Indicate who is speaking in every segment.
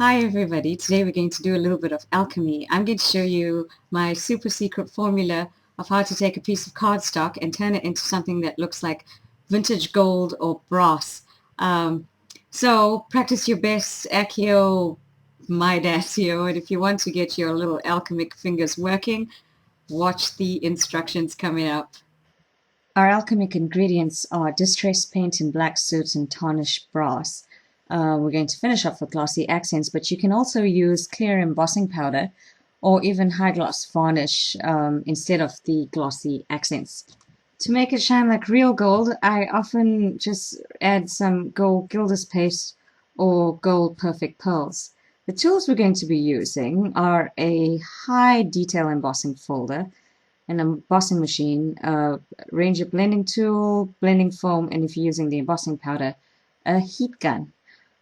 Speaker 1: Hi everybody, today we're going to do a little bit of alchemy. I'm going to show you my super secret formula of how to take a piece of cardstock and turn it into something that looks like vintage gold or brass. So practice your best, Accio, my Dacio, and if you want to get your little alchemic fingers working, watch the instructions coming up. Our alchemic ingredients are distressed paint in black soot and tarnished brass. We're going to finish off with glossy accents, but you can also use clear embossing powder or even high gloss varnish instead of the glossy accents. To make it shine like real gold, I often just add some gold gilder's paste or gold perfect pearls. The tools we're going to be using are a high detail embossing folder, an embossing machine, a Ranger blending tool, blending foam, and if you're using the embossing powder, a heat gun.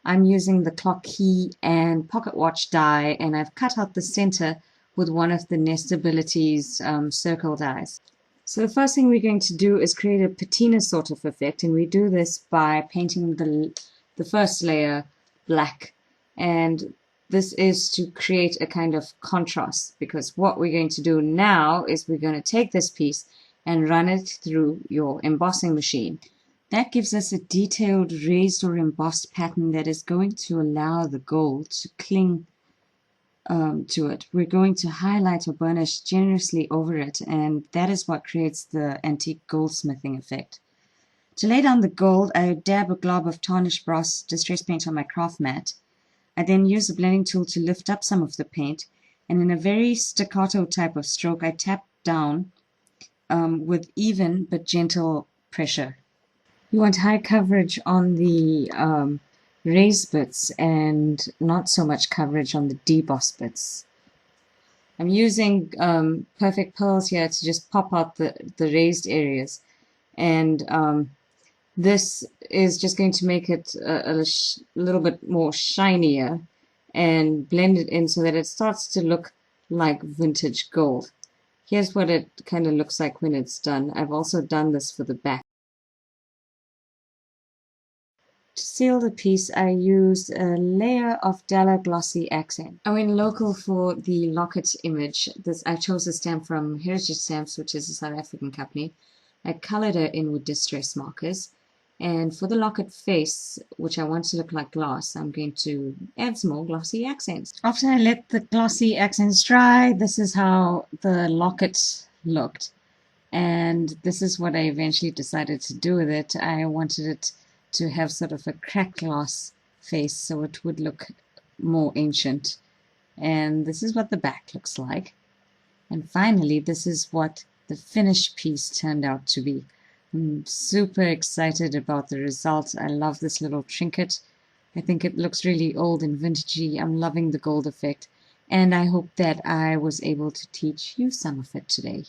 Speaker 1: I'm using the clock key and pocket watch die, and I've cut out the center with one of the Nestability's circle dies. So the first thing we're going to do is create a patina sort of effect, and we do this by painting the first layer black. And this is to create a kind of contrast, because what we're going to do now is we're going to take this piece and run it through your embossing machine. That gives us a detailed raised or embossed pattern that is going to allow the gold to cling to it. We're going to highlight or burnish generously over it, and that is what creates the antique goldsmithing effect. To lay down the gold, I dab a glob of tarnished brass distress paint on my craft mat. I then use a blending tool to lift up some of the paint, and in a very staccato type of stroke, I tap down with even but gentle pressure. You want high coverage on the raised bits and not so much coverage on the debossed bits. I'm using perfect pearls here to just pop out the raised areas, and this is just going to make it a little bit more shinier and blend it in so that it starts to look like vintage gold. Here's what it kind of looks like when it's done. I've also done this for the back. To seal the piece, I used a layer of Della Glossy Accent. I went local for the locket image. I chose a stamp from Heritage Stamps, which is a South African company. I colored it in with distress markers. And for the locket face, which I want to look like glass, I'm going to add some more glossy accents. After I let the glossy accents dry, this is how the locket looked. And this is what I eventually decided to do with it. I wanted it to have sort of a cracked glass face so it would look more ancient. And this is what the back looks like. And finally, this is what the finished piece turned out to be. I'm super excited about the results. I love this little trinket. I think it looks really old and vintagey. I'm loving the gold effect. And I hope that I was able to teach you some of it today.